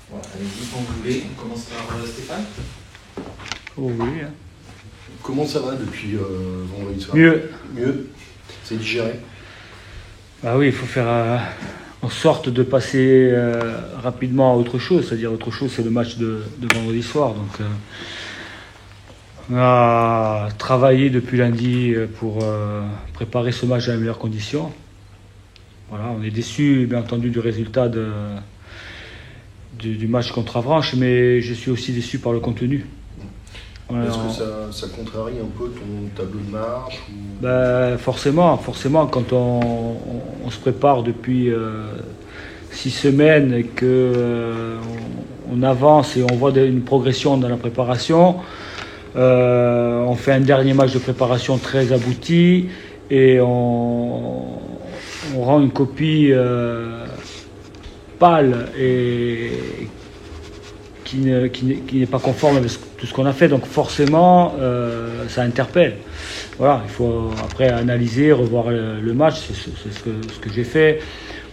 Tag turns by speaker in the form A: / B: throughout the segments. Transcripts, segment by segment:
A: Voilà, allez-y quand vous voulez. On commence par Stéphane.
B: Oh oui.
C: Comment ça va depuis vendredi soir?
B: Mieux.
C: Mieux. C'est digéré?
B: Bah oui, il faut faire en sorte de passer rapidement à autre chose. C'est-à-dire autre chose, c'est le match de vendredi soir. Donc on a travaillé depuis lundi pour préparer ce match dans les meilleures conditions. Voilà, on est déçu, bien entendu, du résultat du match contre Avranches, mais je suis aussi déçu par le contenu.
C: Est-ce que ça contrarie un peu ton tableau de marche ou...
B: Ben, forcément, quand on se prépare depuis 6 semaines et qu'on avance et on voit une progression dans la préparation, on fait un dernier match de préparation très abouti et on rend une copie pâle et qui n'est pas conforme avec tout ce qu'on a fait. Donc forcément, ça interpelle. Voilà, il faut après analyser, revoir le match. C'est ce que j'ai fait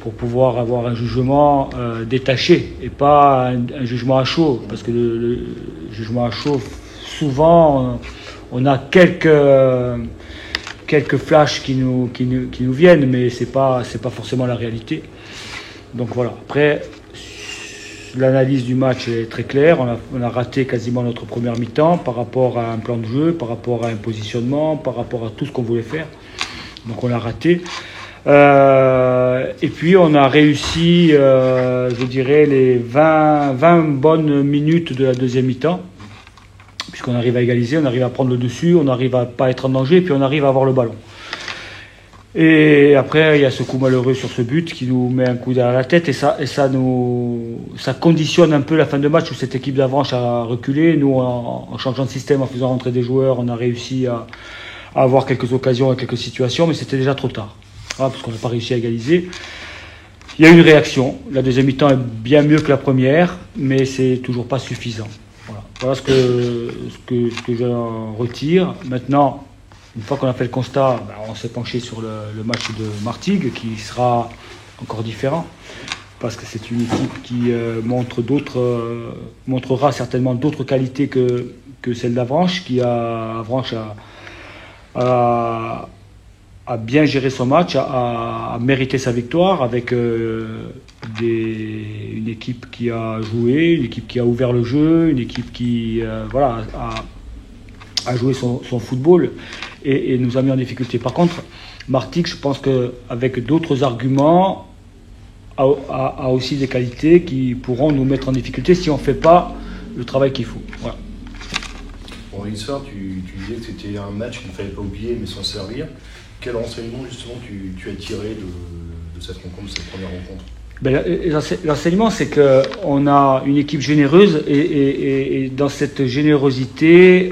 B: pour pouvoir avoir un jugement détaché et pas un jugement à chaud. Parce que le jugement à chaud, souvent, on a quelques flashs qui nous viennent, mais c'est pas forcément la réalité. Donc voilà, après... L'analyse du match est très claire. On a raté quasiment notre première mi-temps par rapport à un plan de jeu, par rapport à un positionnement, par rapport à tout ce qu'on voulait faire. Donc on l'a raté. Et puis on a réussi, je dirais, les 20 bonnes minutes de la deuxième mi-temps. Puisqu'on arrive à égaliser, on arrive à prendre le dessus, on n'arrive à pas être en danger, et puis on arrive à avoir le ballon. Et après, il y a ce coup malheureux sur ce but qui nous met un coup derrière la tête et ça conditionne un peu la fin de match où cette équipe d'Avranches a reculé. Nous, en changeant de système, en faisant rentrer des joueurs, on a réussi à avoir quelques occasions et quelques situations, mais c'était déjà trop tard. Voilà, parce qu'on n'a pas réussi à égaliser. Il y a eu une réaction. La deuxième mi-temps est bien mieux que la première, mais c'est toujours pas suffisant. Voilà ce que j'en retire. Maintenant, une fois qu'on a fait le constat, on s'est penché sur le match de Martigues qui sera encore différent parce que c'est une équipe qui montrera certainement d'autres qualités que celle d'Avranches, Avranches a bien géré son match, a mérité sa victoire avec une équipe qui a joué, une équipe qui a ouvert le jeu, une équipe qui a joué son football et nous a mis en difficulté. Par contre, Martigues, je pense qu'avec d'autres arguments, a aussi des qualités qui pourront nous mettre en difficulté si on ne fait pas le travail qu'il faut. Voilà.
C: Bon, hier soir, tu disais que c'était un match qu'il ne fallait pas oublier mais s'en servir. Quel enseignement justement tu as tiré de cette rencontre, de cette première rencontre?
B: L'enseignement, c'est qu'on a une équipe généreuse et dans cette générosité,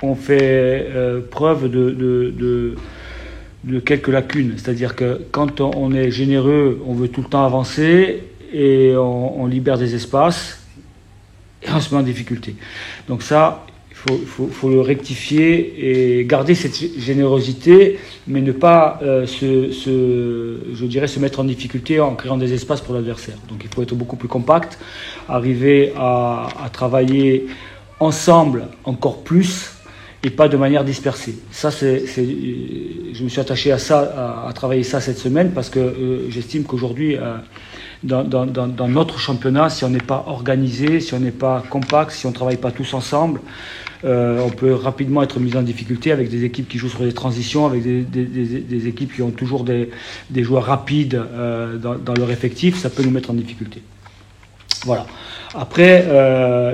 B: on fait preuve de quelques lacunes. C'est-à-dire que quand on est généreux, on veut tout le temps avancer et on libère des espaces et on se met en difficulté. Donc ça, il faut le rectifier et garder cette générosité, mais ne pas se mettre en difficulté en créant des espaces pour l'adversaire. Donc il faut être beaucoup plus compact, arriver à travailler ensemble encore plus et pas de manière dispersée. Ça, je me suis attaché à ça, à travailler ça cette semaine parce que j'estime qu'aujourd'hui, dans notre championnat, si on n'est pas organisé, si on n'est pas compact, si on ne travaille pas tous ensemble, on peut rapidement être mis en difficulté avec des équipes qui jouent sur des transitions, avec des équipes qui ont toujours des joueurs rapides dans leur effectif. Ça peut nous mettre en difficulté. Voilà. Après,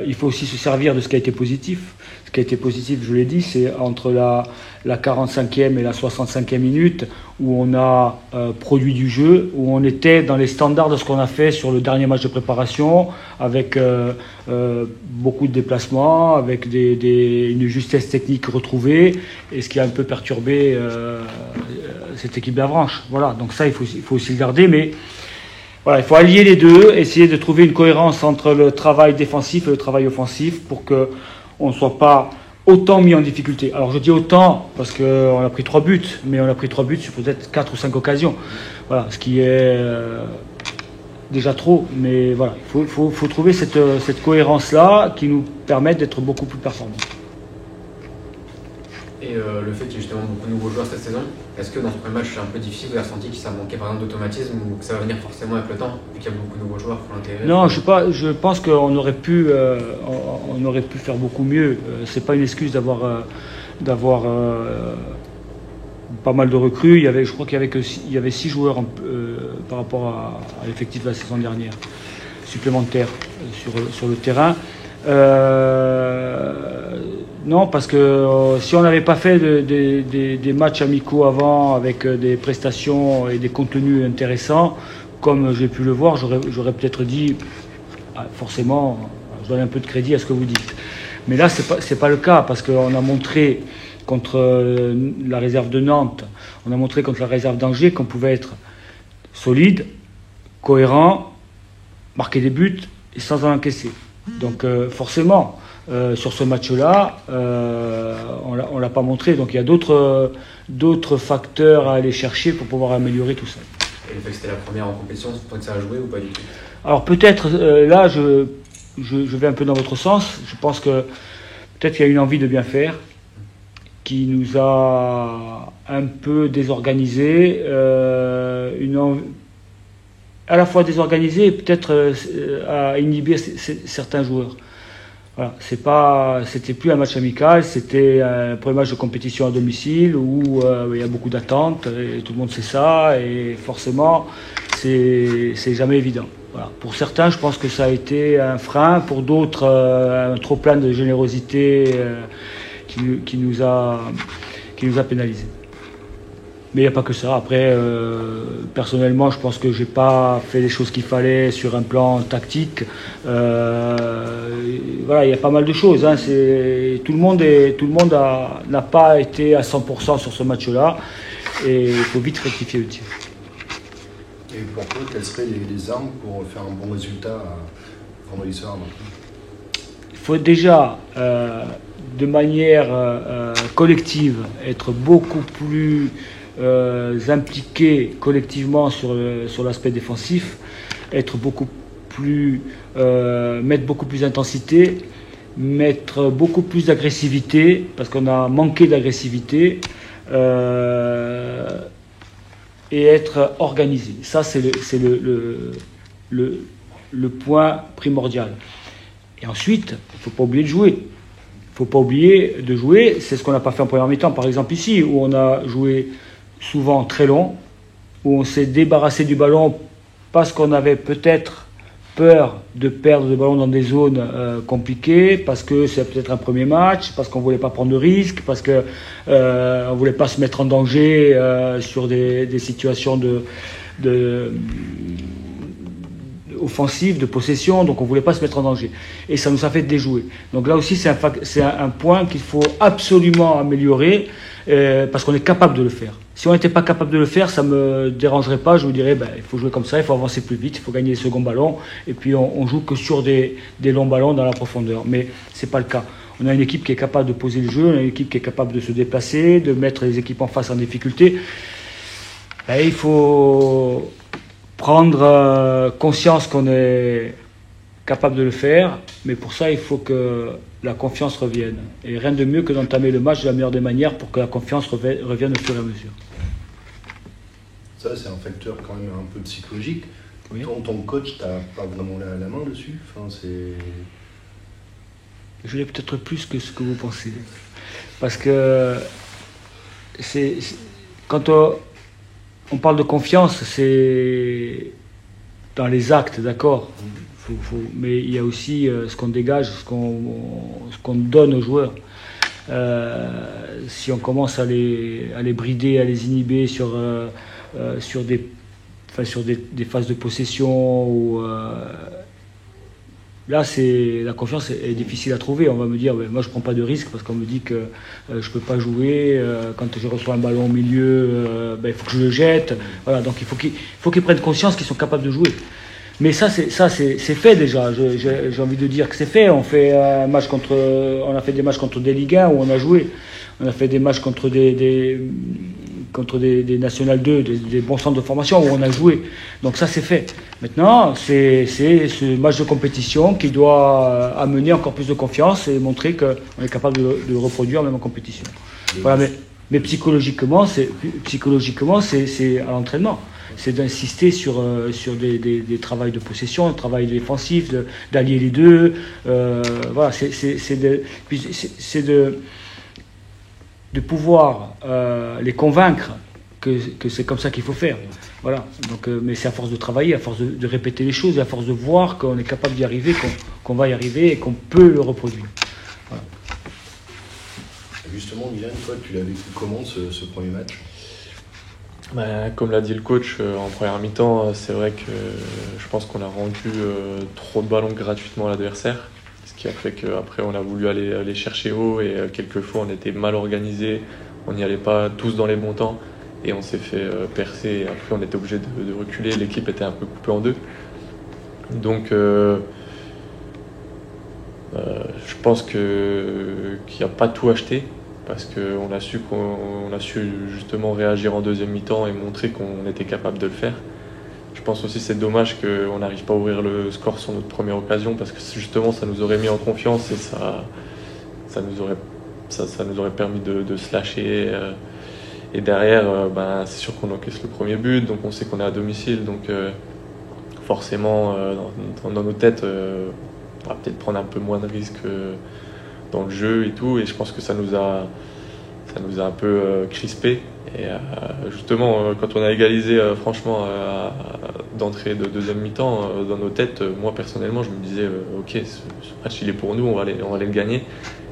B: il faut aussi se servir de ce qui a été positif. Ce qui a été positif, je l'ai dit, c'est entre la 45e et la 65e minute où on a produit du jeu, où on était dans les standards de ce qu'on a fait sur le dernier match de préparation, avec beaucoup de déplacements, avec une justesse technique retrouvée, et ce qui a un peu perturbé cette équipe d'Avranches. Voilà, donc ça, il faut aussi le garder, mais voilà, il faut allier les deux, essayer de trouver une cohérence entre le travail défensif et le travail offensif pour qu'on ne soit pas autant mis en difficulté. Alors je dis autant parce qu'on a pris 3 buts, mais on a pris 3 buts sur peut-être 4 ou 5 occasions. Voilà, ce qui est déjà trop, mais voilà, il faut trouver cette cohérence-là qui nous permette d'être beaucoup plus performants.
D: Et le fait qu'il y ait justement beaucoup de nouveaux joueurs cette saison, est-ce que dans ce premier match c'est un peu difficile, vous avez ressenti que ça manquait par exemple d'automatisme ou que ça va venir forcément avec le temps, vu qu'il y a beaucoup de nouveaux joueurs pour l'intégrer?
B: Non, je pense qu'on aurait pu faire beaucoup mieux. C'est pas une excuse d'avoir pas mal de recrues. Je crois qu'il y avait 6 joueurs par rapport à l'effectif de la saison dernière, supplémentaires sur le terrain. Non, parce que si on n'avait pas fait des matchs amicaux avant avec des prestations et des contenus intéressants, comme j'ai pu le voir, j'aurais peut-être dit, forcément, je donne un peu de crédit à ce que vous dites. Mais là, c'est pas le cas, parce qu'on a montré contre la réserve de Nantes, on a montré contre la réserve d'Angers qu'on pouvait être solide, cohérent, marquer des buts et sans en encaisser. Donc forcément, sur ce match-là, on l'a pas montré. Donc il y a d'autres facteurs à aller chercher pour pouvoir améliorer tout ça.
D: Et le fait que c'était la première en compétition, c'est pour que ça a joué ou pas du tout?
B: Alors peut-être, là, je vais un peu dans votre sens. Je pense que peut-être qu'il y a une envie de bien faire qui nous a un peu désorganisés, à la fois désorganisés et peut-être à inhiber certains joueurs. Voilà, c'était plus un match amical, c'était un premier match de compétition à domicile où il y a beaucoup d'attentes et tout le monde sait ça et forcément c'est jamais évident. Voilà. Pour certains, je pense que ça a été un frein, pour d'autres un trop plein de générosité qui nous a pénalisés. Mais il n'y a pas que ça. Après, personnellement, je pense que j'ai pas fait les choses qu'il fallait sur un plan tactique. Voilà, il y a pas mal de choses. Hein. Tout le monde n'a pas été à 100% sur ce match-là. Et il faut vite rectifier le tir.
C: Et pour toi, quelles seraient les armes pour faire un bon résultat vendredi soir?
B: Il faut déjà, de manière collective, être beaucoup plus impliqué collectivement sur l'aspect défensif, mettre beaucoup plus d'intensité, mettre beaucoup plus d'agressivité, parce qu'on a manqué d'agressivité, et être organisé. Ça, c'est le point primordial. Et ensuite, il ne faut pas oublier de jouer. Il ne faut pas oublier de jouer. C'est ce qu'on n'a pas fait en première mi-temps, par exemple ici, où on a joué souvent très long, où on s'est débarrassé du ballon parce qu'on avait peut-être peur de perdre le ballon dans des zones compliquées, parce que c'est peut-être un premier match, parce qu'on ne voulait pas prendre de risques, parce qu'on ne voulait pas se mettre en danger sur des situations offensive, de possession, donc on ne voulait pas se mettre en danger. Et ça nous a fait déjouer. Donc là aussi, c'est un point qu'il faut absolument améliorer, parce qu'on est capable de le faire. Si on n'était pas capable de le faire, ça ne me dérangerait pas. Je me dirais, il faut jouer comme ça, il faut avancer plus vite, il faut gagner les seconds ballons, et puis on joue que sur des longs ballons dans la profondeur. Mais ce n'est pas le cas. On a une équipe qui est capable de poser le jeu, on a une équipe qui est capable de se déplacer, de mettre les équipes en face en difficulté. Et il faut prendre conscience qu'on est capable de le faire, mais pour ça, il faut que la confiance revienne. Et rien de mieux que d'entamer le match de la meilleure des manières pour que la confiance revienne au fur et à mesure.
C: Ça, c'est un facteur quand même un peu psychologique.
B: Oui.
C: Ton coach, tu n'as pas vraiment la main dessus. Enfin,
B: Je l'ai peut-être plus que ce que vous pensez. Parce que quand on parle de confiance, c'est dans les actes, d'accord. Mais il y a aussi ce qu'on dégage, ce qu'on donne aux joueurs. Si on commence à les brider, à les inhiber sur des phases de possession, là, la confiance est difficile à trouver. On va me dire, moi je ne prends pas de risque parce qu'on me dit que je ne peux pas jouer. Quand je reçois un ballon au milieu, il faut que je le jette. Voilà, donc il faut qu'ils prennent conscience qu'ils sont capables de jouer. Mais ça c'est fait déjà. J'ai envie de dire que c'est fait. On a fait des matchs contre des Ligue 1 où on a joué. On a fait des matchs contre contre des National 2, des bons centres de formation où on a joué. Donc ça, c'est fait. Maintenant, c'est ce match de compétition qui doit amener encore plus de confiance et montrer qu'on est capable de le reproduire même en compétition. Voilà, mais psychologiquement, c'est à l'entraînement. C'est d'insister sur des travails de possession, un travail défensif, d'allier les deux. Voilà, c'est de pouvoir les convaincre que c'est comme ça qu'il faut faire. Voilà. Donc, mais c'est à force de travailler, à force de répéter les choses, à force de voir qu'on est capable d'y arriver, qu'on va y arriver et qu'on peut le reproduire. Voilà.
C: Justement, Milan, toi, tu l'as vécu comment ce premier match ?
E: Comme l'a dit le coach en première mi-temps, c'est vrai que je pense qu'on a rendu trop de ballons gratuitement à l'adversaire, ce qui a fait qu'après on a voulu aller chercher haut et quelquefois on était mal organisé, on n'y allait pas tous dans les bons temps et on s'est fait percer. Après on était obligé de reculer, l'équipe était un peu coupée en deux. Donc je pense qu'il n'y a pas tout acheté. Parce qu'on a su justement réagir en deuxième mi-temps et montrer qu'on était capable de le faire. Je pense aussi que c'est dommage qu'on n'arrive pas à ouvrir le score sur notre première occasion parce que justement ça nous aurait mis en confiance et ça nous aurait permis de se lâcher. Et derrière, c'est sûr qu'on encaisse le premier but, donc on sait qu'on est à domicile. Donc forcément, dans nos têtes, on va peut-être prendre un peu moins de risques dans le jeu et tout, et je pense que ça nous a un peu crispé. Et justement, quand on a égalisé, franchement, d'entrée de deuxième mi-temps, dans nos têtes, moi personnellement, je me disais, ok, ce match il est pour nous, on va aller le gagner.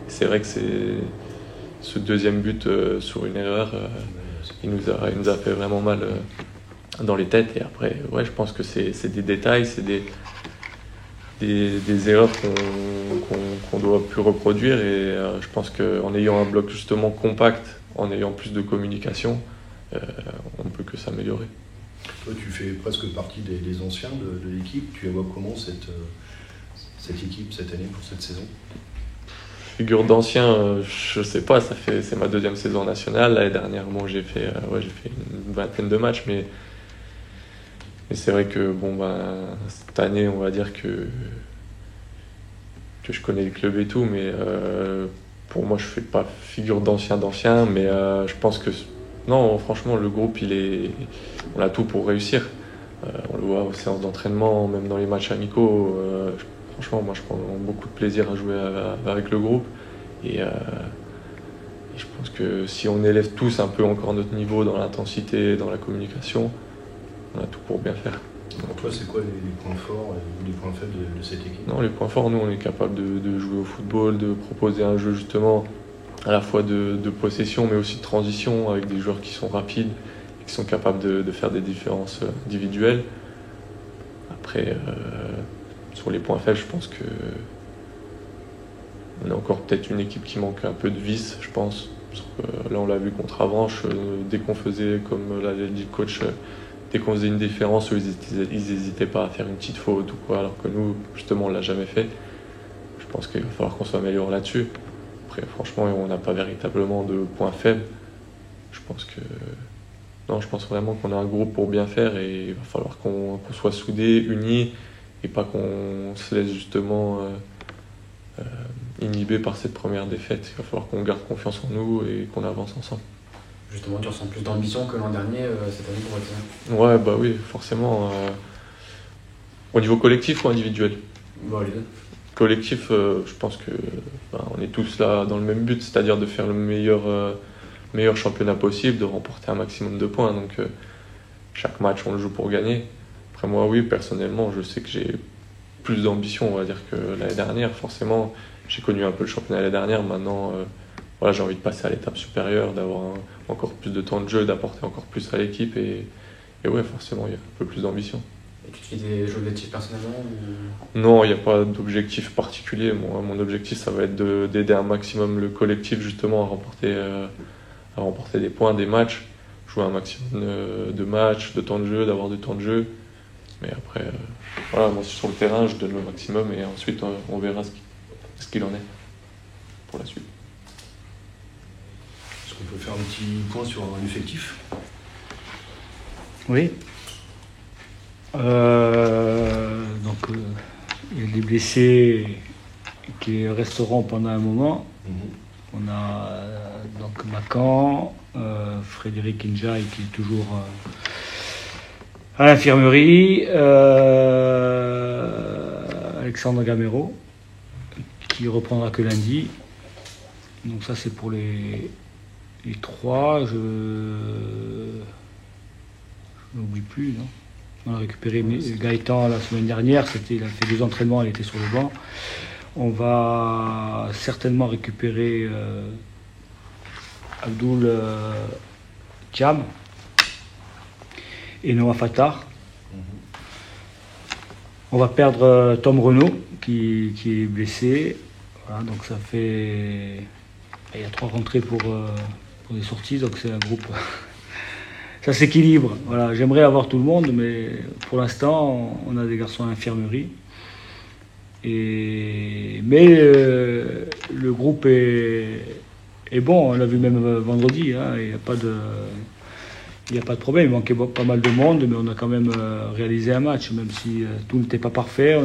E: C'est vrai que ce deuxième but sur une erreur, il nous a fait vraiment mal dans les têtes. Et après, ouais, je pense que c'est des détails, c'est des erreurs qu'on doit plus reproduire et je pense qu'en ayant un bloc justement compact, en ayant plus de communication, on ne peut que s'améliorer.
C: Toi, tu fais presque partie des anciens de l'équipe. Tu vois comment cette équipe cette année pour cette saison ?
E: Figure d'ancien, je sais pas, c'est ma deuxième saison nationale. L'année dernière, j'ai fait une vingtaine de matchs, mais c'est vrai que cette année, on va dire que je connais le club et tout, mais pour moi, je fais pas figure d'ancien, mais je pense que non, franchement, le groupe, on a tout pour réussir. On le voit aux séances d'entraînement, même dans les matchs amicaux. Franchement, moi, je prends beaucoup de plaisir à jouer avec le groupe. Et je pense que si on élève tous un peu encore notre niveau dans l'intensité, dans la communication, on a tout pour bien faire.
C: Pour toi, c'est quoi les points forts ou les points faibles de cette équipe ?
E: Non, les points forts, nous, on est capable de jouer au football, de proposer un jeu justement à la fois de possession, mais aussi de transition, avec des joueurs qui sont rapides et qui sont capables de faire des différences individuelles. Après, sur les points faibles, je pense que on a encore peut-être une équipe qui manque un peu de vis, je pense. Là, on l'a vu contre Avranches, dès qu'on faisait, comme l'a dit le coach, dès qu'on faisait une différence, ils n'hésitaient pas à faire une petite faute ou quoi, alors que nous, justement, on ne l'a jamais fait. Je pense qu'il va falloir qu'on s'améliore là-dessus. Après, franchement, on n'a pas véritablement de points faibles. Je pense vraiment qu'on a un groupe pour bien faire et il va falloir qu'on soit soudés, unis et pas qu'on se laisse justement inhibé par cette première défaite. Il va falloir qu'on garde confiance en nous et qu'on avance ensemble.
D: Justement, tu ressens plus d'ambition que l'an dernier cette année pour être
E: Ouais, oui, forcément. Au niveau collectif ou individuel ?
D: les deux.
E: Collectif, je pense que on est tous là dans le même but, c'est-à-dire de faire le meilleur championnat possible, de remporter un maximum de points. Donc chaque match, on le joue pour gagner. Après moi, oui, personnellement, je sais que j'ai plus d'ambition, on va dire, que l'année dernière. Forcément, j'ai connu un peu le championnat l'année dernière. Maintenant, j'ai envie de passer à l'étape supérieure, d'avoir encore plus de temps de jeu, d'apporter encore plus à l'équipe. Et ouais, forcément, il y a un peu plus d'ambition.
D: Et tu te fais des objectifs personnellement ou...
E: Non, il n'y a pas d'objectif particulier. Mon objectif, ça va être d'aider un maximum le collectif justement à remporter des points, des matchs, jouer un maximum de matchs, de temps de jeu, d'avoir du temps de jeu. Mais après, moi sur le terrain, je donne le maximum et ensuite on verra ce qu'il en est pour la suite.
C: Est-ce On peut faire un petit point sur l'effectif.
B: Oui. Il y a des blessés qui resteront pendant un moment. On a donc Macan, Frédéric Injaï qui est toujours à l'infirmerie, Alexandre Gamero qui reprendra que lundi. Donc ça c'est pour les 3. Je n'oublie plus, non. On a récupéré Gaëtan la semaine dernière, il a fait 2 entraînements, il était sur le banc. On va certainement récupérer Abdoul Thiam et Noah Fattar. On va perdre Tom Renaud qui est blessé. Voilà, donc ça fait... Il y a 3 rentrées pour les sorties, donc c'est un groupe... Ça s'équilibre. Voilà, j'aimerais avoir tout le monde, mais pour l'instant, on a des garçons à l'infirmerie. Mais le groupe est bon, on l'a vu même vendredi, hein, il n'y a pas de problème. Il manquait pas mal de monde, mais on a quand même réalisé un match, même si tout n'était pas parfait.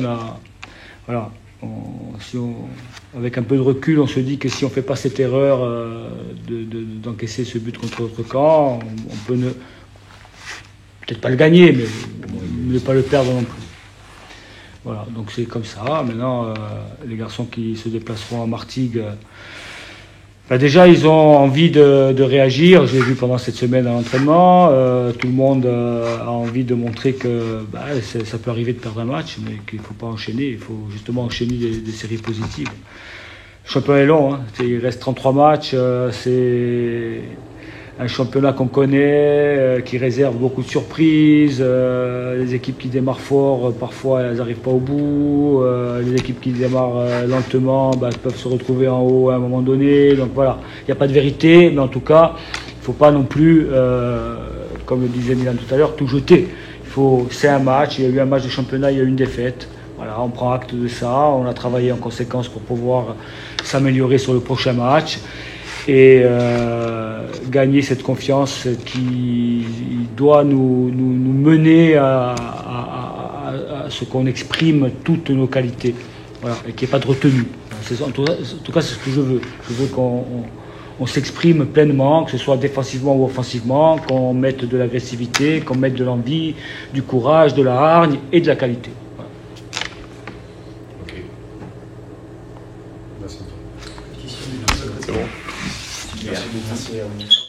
B: Avec un peu de recul, on se dit que si on ne fait pas cette erreur d'encaisser ce but contre notre camp, on peut peut-être pas le gagner, mais ne pas le perdre non plus. Voilà, donc c'est comme ça. Maintenant, les garçons qui se déplaceront à Martigues, déjà ils ont envie de réagir. Je l'ai vu pendant cette semaine à l'entraînement. Tout le monde a envie de montrer que ça peut arriver de perdre un match, mais qu'il ne faut pas enchaîner. Il faut justement enchaîner des séries positives. Le championnat est long, hein. Il reste 33 matchs. C'est un championnat qu'on connaît, qui réserve beaucoup de surprises. Les équipes qui démarrent fort, parfois elles n'arrivent pas au bout. Les équipes qui démarrent lentement peuvent se retrouver en haut à un moment donné. Donc voilà, il n'y a pas de vérité, mais en tout cas, il ne faut pas non plus, comme le disait Milan tout à l'heure, tout jeter. C'est un match, il y a eu un match de championnat, il y a eu une défaite. Voilà, on prend acte de ça, on a travaillé en conséquence pour pouvoir s'améliorer sur le prochain match. Et gagner cette confiance qui doit nous mener à ce qu'on exprime toutes nos qualités, voilà, et qu'il n'y ait pas de retenue. En tout cas, c'est ce que je veux. Je veux qu'on s'exprime pleinement, que ce soit défensivement ou offensivement, qu'on mette de l'agressivité, qu'on mette de l'envie, du courage, de la hargne et de la qualité. Voilà.
C: Ok. Merci.
E: C'est bon.
C: Merci beaucoup.
A: Merci.